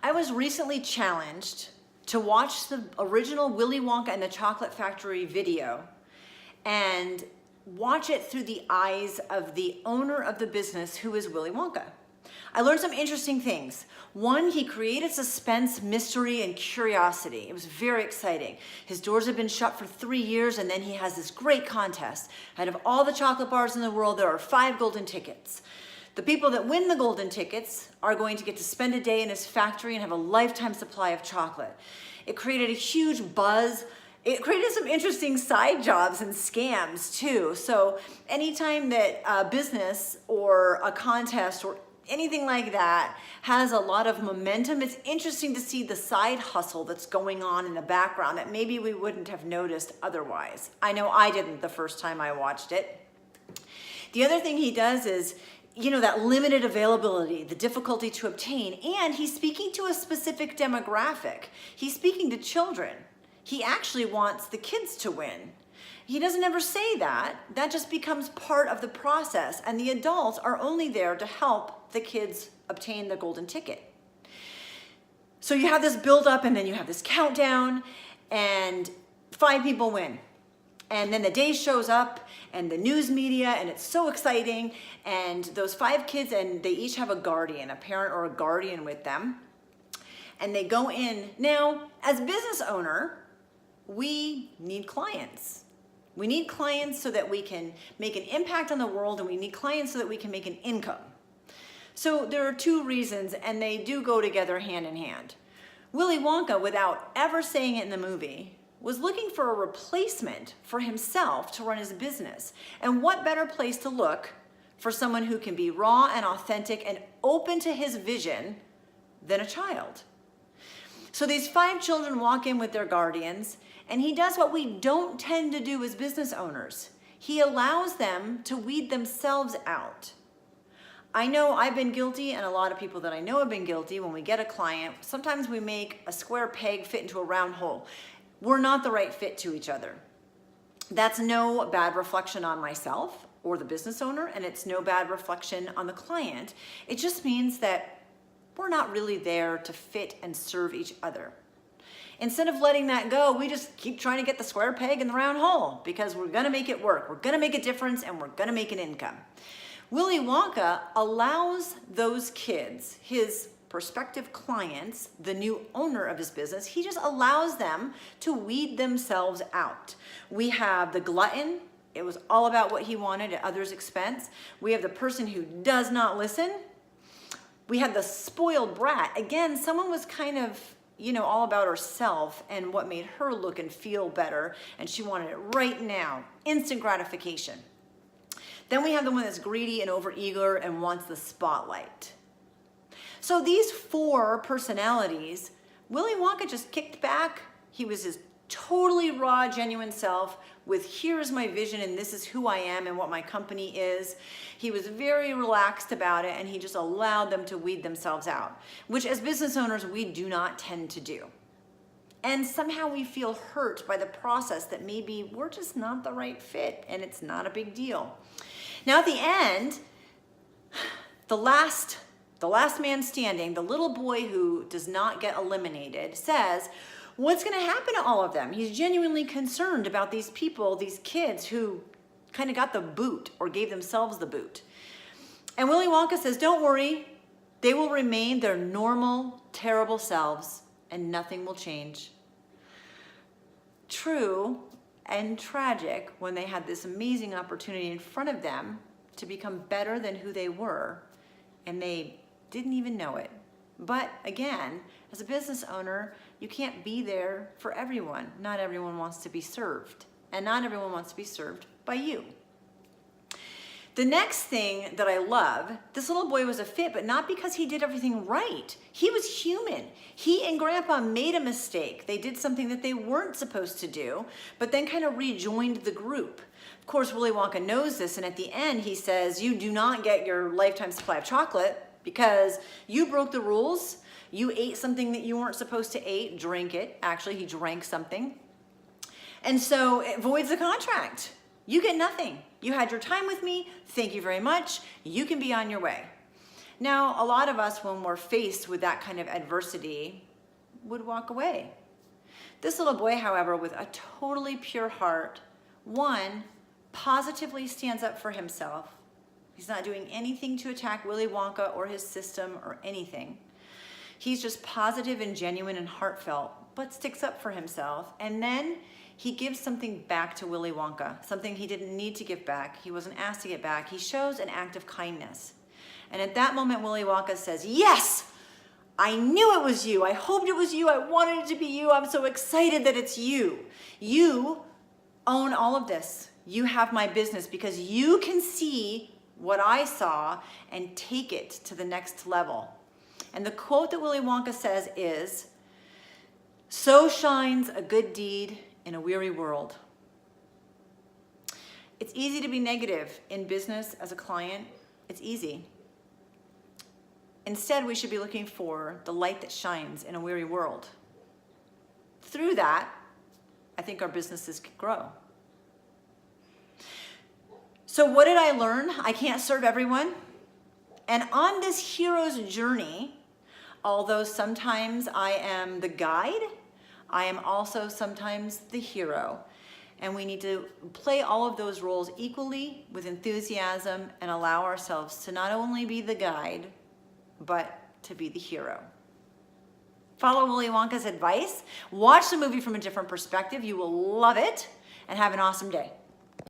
I was recently challenged to watch the original Willy Wonka and the Chocolate Factory video and watch it through the eyes of the owner of the business, who is Willy Wonka. I learned some interesting things. One, he created suspense, mystery, and curiosity. It was very exciting. His doors have been shut for 3 years, and then he has this great contest. Out of all the chocolate bars in the world, there are 5 golden tickets. The people that win the golden tickets are going to get to spend a day in his factory and have a lifetime supply of chocolate. It created a huge buzz. It created some interesting side jobs and scams too. So anytime that a business or a contest or anything like that has a lot of momentum, it's interesting to see the side hustle that's going on in the background that maybe we wouldn't have noticed otherwise. I know I didn't the first time I watched it. The other thing he does is, that limited availability, the difficulty to obtain, and he's speaking to a specific demographic. He's speaking to children. He actually wants the kids to win. He doesn't ever say that. That just becomes part of the process, and the adults are only there to help the kids obtain the golden ticket. So you have this build up, and then you have this countdown, and 5 people win. And then the day shows up and the news media, and it's so exciting. And those 5 kids, and they each have a guardian, a parent or a guardian with them. And they go in. Now, as business owner, we need clients. We need clients so that we can make an impact on the world, and we need clients so that we can make an income. So there are 2 reasons, and they do go together hand in hand. Willy Wonka, without ever saying it in the movie, was looking for a replacement for himself to run his business. And what better place to look for someone who can be raw and authentic and open to his vision than a child? So these 5 children walk in with their guardians, and he does what we don't tend to do as business owners. He allows them to weed themselves out. I know I've been guilty, and a lot of people that I know have been guilty. When we get a client, sometimes we make a square peg fit into a round hole. We're not the right fit to each other. That's no bad reflection on myself or the business owner, and it's no bad reflection on the client. It just means that we're not really there to fit and serve each other. Instead of letting that go, we just keep trying to get the square peg in the round hole because we're gonna make it work. We're gonna make a difference, and we're gonna make an income. Willy Wonka allows those kids, his prospective clients, the new owner of his business, he just allows them to weed themselves out. We have the glutton. It was all about what he wanted at others' expense. We have the person who does not listen. We have the spoiled brat. Again, someone was kind of, all about herself and what made her look and feel better, and she wanted it right now, instant gratification. Then we have the one that's greedy and overeager and wants the spotlight. So these 4 personalities, Willy Wonka just kicked back. He was his totally raw, genuine self with, here's my vision and this is who I am and what my company is. He was very relaxed about it, and he just allowed them to weed themselves out, which as business owners, we do not tend to do. And somehow we feel hurt by the process that maybe we're just not the right fit, and it's not a big deal. Now at the end, the last man standing, the little boy who does not get eliminated, says, what's going to happen to all of them? He's genuinely concerned about these people, these kids who kind of got the boot or gave themselves the boot. And Willy Wonka says, don't worry, they will remain their normal, terrible selves, and nothing will change. True and tragic when they had this amazing opportunity in front of them to become better than who they were, and they didn't even know it. But again, as a business owner, you can't be there for everyone. Not everyone wants to be served, and not everyone wants to be served by you. The next thing that I love, this little boy was a fit, but not because he did everything right. He was human. He and Grandpa made a mistake. They did something that they weren't supposed to do, but then kind of rejoined the group. Of course, Willy Wonka knows this, and at the end he says, you do not get your lifetime supply of chocolate because you broke the rules. You ate something that you weren't supposed to eat, drink it. Actually, he drank something. And so it voids the contract. You get nothing. You had your time with me. Thank you very much. You can be on your way. Now, a lot of us, when we're faced with that kind of adversity, would walk away. This little boy, however, with a totally pure heart, one, positively stands up for himself. He's not doing anything to attack Willy Wonka or his system or anything. He's just positive and genuine and heartfelt, but sticks up for himself. And then he gives something back to Willy Wonka, something he didn't need to give back. He wasn't asked to get back. He shows an act of kindness. And at that moment, Willy Wonka says, yes, I knew it was you. I hoped it was you. I wanted it to be you. I'm so excited that it's you. You own all of this. You have my business because you can see what I saw and take it to the next level. And the quote that Willy Wonka says is, so shines a good deed in a weary world. It's easy to be negative in business as a client. It's easy. Instead, we should be looking for the light that shines in a weary world. Through that, I think our businesses can grow. So what did I learn? I can't serve everyone. And on this hero's journey, although sometimes I am the guide, I am also sometimes the hero. And we need to play all of those roles equally with enthusiasm and allow ourselves to not only be the guide, but to be the hero. Follow Willy Wonka's advice. Watch the movie from a different perspective. You will love it, and have an awesome day.